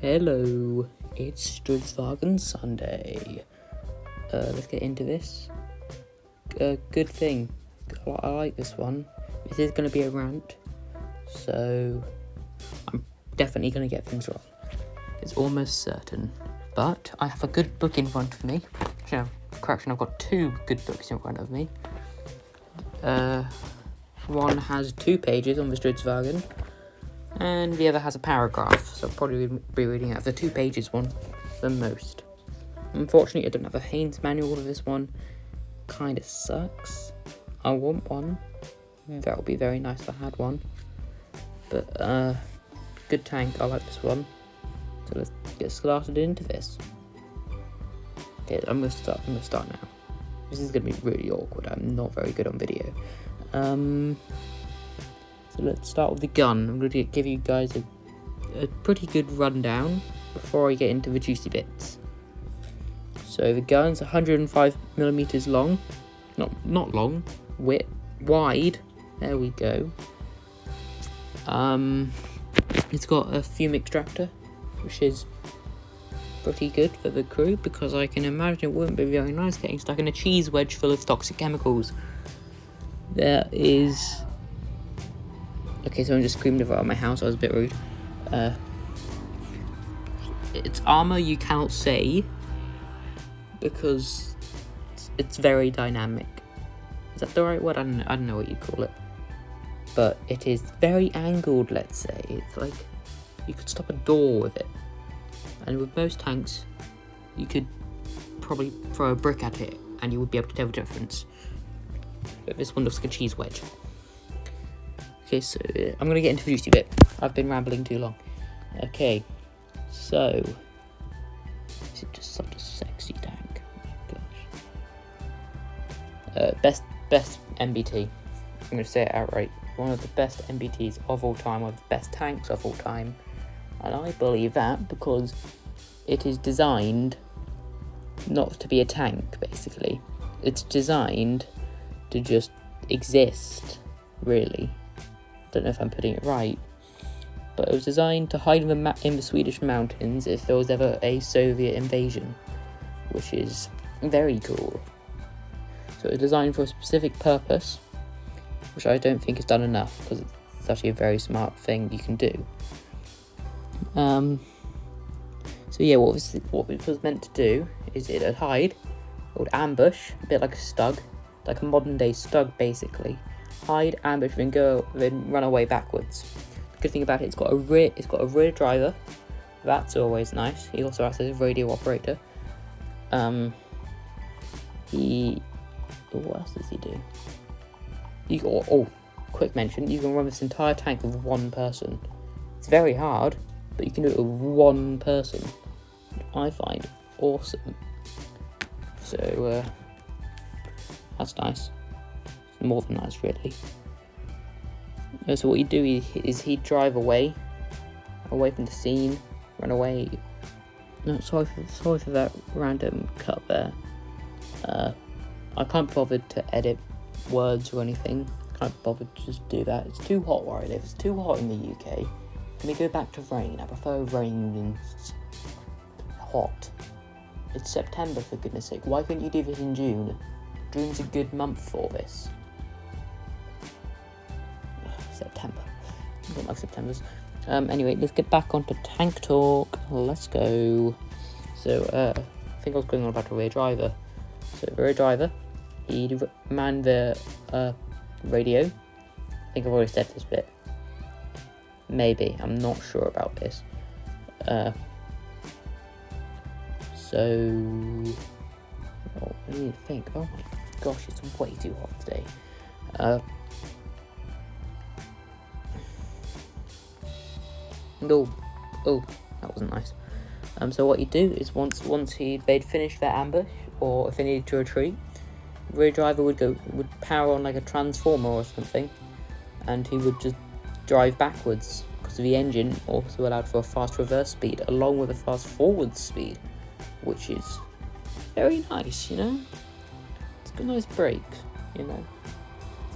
Hello, it's STRV-103 Sunday. Let's get into this. Good thing. I like this one. This is going to be a rant, so I'm definitely going to get things wrong. It's almost certain. But I have a good book in front of me. Correction, I've got two good books in front of me. One has 2 pages on the STRV-103, and the other has a paragraph, so I'll probably be reading out the 2 pages one the most. Unfortunately, I don't have a Haynes manual of this one. Kind of sucks. I want one. That would be very nice if I had one. But, good tank. I like this one. So let's get started into this. Okay, I'm gonna start now. This is gonna be really awkward. I'm not very good on video. So let's start with the gun. I'm going to give you guys a pretty good rundown before I get into the juicy bits. So the gun's 105mm long. Not long. Wide. There we go. It's got a fume extractor, which is pretty good for the crew, because I can imagine it wouldn't be very nice getting stuck in a cheese wedge full of toxic chemicals. There is... Okay, someone just screamed about my house. I was a bit rude. It's armor you cannot say, because it's very dynamic. Is that the right word? I don't know what you call it. But it is very angled, let's say. It's like you could stop a door with it. And with most tanks, you could probably throw a brick at it and you would be able to tell the difference. But this one looks like a cheese wedge. Okay, so I'm going to get into the juicy bit. I've been rambling too long. Okay, so... Is it just such a sexy tank? Oh my gosh. Best MBT. I'm going to say it outright. One of the best MBTs of all time. One of the best tanks of all time. And I believe that because it is designed not to be a tank, basically. It's designed to just exist, really. Don't know if I'm putting it right, but it was designed to hide in the Swedish mountains if there was ever a Soviet invasion, which is very cool. So it was designed for a specific purpose, which I don't think is done enough, because it's actually a very smart thing you can do. So yeah, what it was meant to do is it would hide, it would ambush, a bit like a stug, like a modern day stug basically. Hide, ambush, then run away backwards. The good thing about it, it's got a rear driver. That's always nice. He also acts as a radio operator. What else does he do? Quick mention, you can run this entire tank with one person. It's very hard, but you can do it with one person. I find awesome. So, that's nice. More than nice, really. So what you do is he'd drive away from the scene, run away. No, sorry for that random cut there. I can't bother to edit words or anything. Can't bother to just do that. It's too hot where I live. It's too hot in the UK. Can we go back to rain? I prefer rain than hot. It's September, for goodness sake. Why couldn't you do this in June? June's a good month for this. September. I don't like Septembers. Anyway, let's get back onto tank talk. Let's go. So, I think I was going on about the rear driver. So, the rear driver, he'd man the radio. I think I've already said this bit. Maybe. I'm not sure about this. So... Oh, I need to think. Oh my gosh, it's way too hot today. Oh, that wasn't nice. So what he'd do is once they'd finished their ambush, or if they needed to retreat, the rear driver would power on like a transformer or something, and he would just drive backwards, because the engine also allowed for a fast reverse speed along with a fast forward speed, which is very nice, you know. It's got a nice break, you know.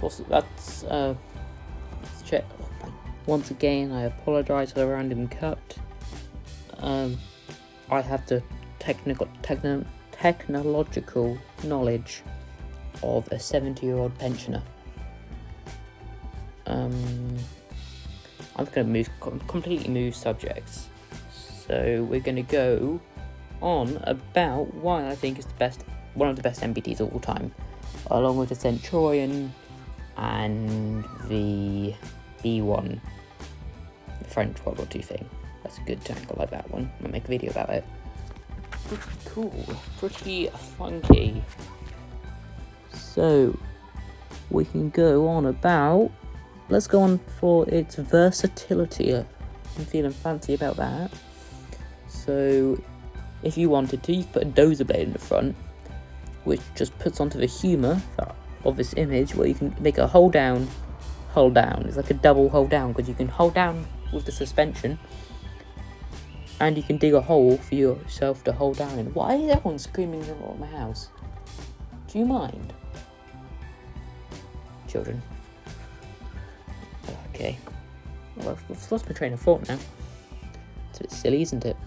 Also, let's check. Once again, I apologise for the random cut. I have the technological knowledge of a 70-year-old pensioner. I'm going to completely move subjects. So we're going to go on about why I think is one of the best MBTs of all time, along with the Centurion and the B1, the French World War II thing. That's a good tank. I like that one. I'll make a video about it. Pretty cool, pretty funky. So we can go on about. Let's go on for its versatility. I'm feeling fancy about that. So, if you wanted to, you could put a dozer blade in the front, which just puts onto the humour of this image, where you can make a hold down. It's like a double hold down, because you can hold down with the suspension, and you can dig a hole for yourself to hold down in. Why is everyone screaming around my house? Do you mind? Children. Okay. Well, I've lost my train of thought now. It's a bit silly, isn't it?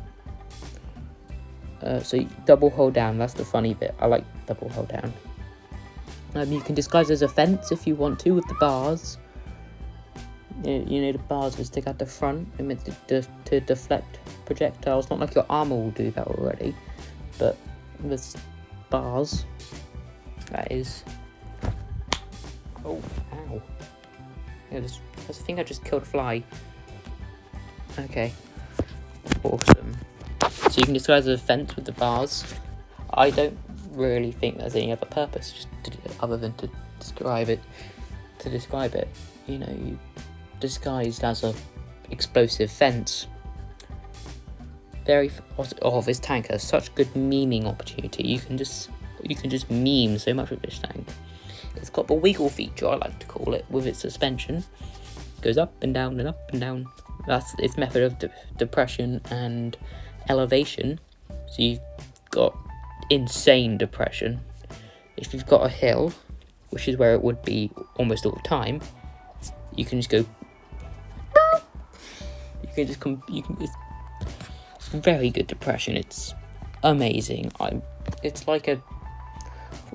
So you double hold down, that's the funny bit. I like double hold down. You can disguise as a fence if you want to, with the bars. You know the bars that stick out the front, they're meant to deflect projectiles. Not like your armour will do that already, but with bars, that is. Oh, ow. Yeah, I think I just killed a fly. Okay. Awesome. So you can disguise as a fence with the bars. I don't really think there's any other purpose other than to describe it. You know, you disguised as a explosive fence. This tank has such good memeing opportunity. You can just meme so much with this tank. It's got the wiggle feature, I like to call it, with its suspension. It goes up and down and up and down. That's its method of depression and elevation. So you've got insane depression. If you've got a hill, which is where it would be almost all the time, you can just go. It's very good depression. It's amazing. It's like a.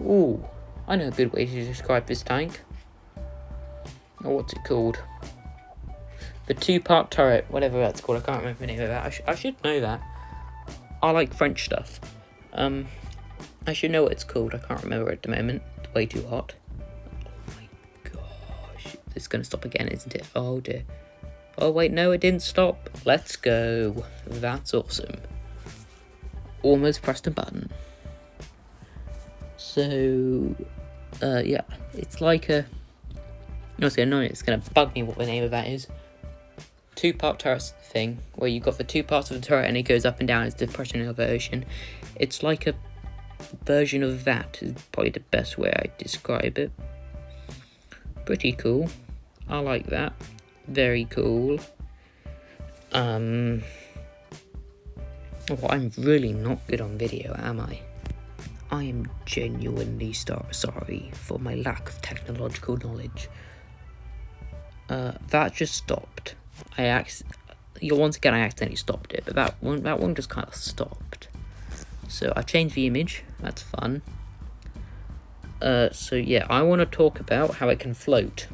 Ooh. I know a good way to describe this tank. Or what's it called? The 2-part turret, whatever that's called. I can't remember the name of that. I should know that. I like French stuff. I should know what it's called. I can't remember at the moment. It's way too hot. Oh my gosh. It's going to stop again, isn't it? Oh dear. Oh wait, no, it didn't stop. Let's go. That's awesome. Almost pressed a button. So, yeah, it's like a. No, it's going to annoy me. It's going to bug me what the name of that is. 2-part turret thing, where you've got the 2 parts of the turret and it goes up and down. It's depression and elevation. It's like a version of that, is probably the best way I describe it. Pretty cool. I like that. Very cool. Well, I'm really not good on video, am I? I am genuinely sorry for my lack of technological knowledge. That just stopped. Once again I accidentally stopped it, but that one just kind of stopped. So I've changed the image. That's fun. So yeah, I want to talk about how it can float.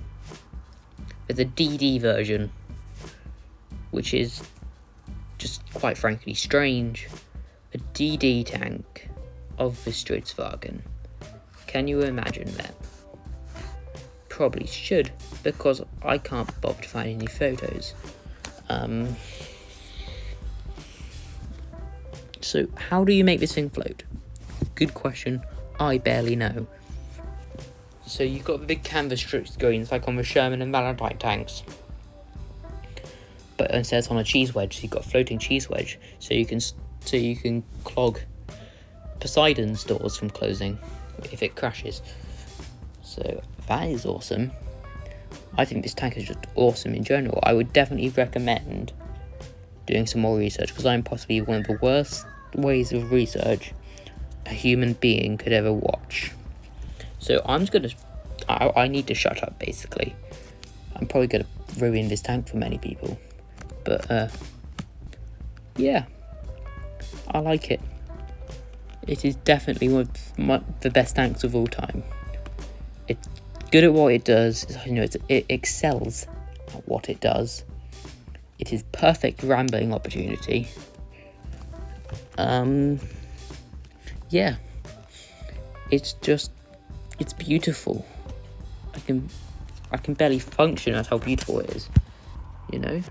There's a DD version, which is just quite frankly strange. A DD tank of the Volkswagen. Can you imagine that? Probably should, because I can't bother to find any photos. So how do you make this thing float? Good question. I barely know. So you've got the big canvas screens like on the Sherman and Valentine tanks, but instead it's on a cheese wedge. So you've got a floating cheese wedge, so you can clog Poseidon's doors from closing if it crashes. So that is awesome. I think this tank is just awesome in general. I would definitely recommend doing some more research, because I'm possibly one of the worst ways of research a human being could ever watch. So I need to shut up, basically. I'm probably gonna ruin this tank for many people, but yeah, I like it. It is definitely one of the best tanks of all time. It's good at what it does. You know, it excels at what it does. It is perfect rambling opportunity. Yeah. It's beautiful. I can barely function at how beautiful it is. You know?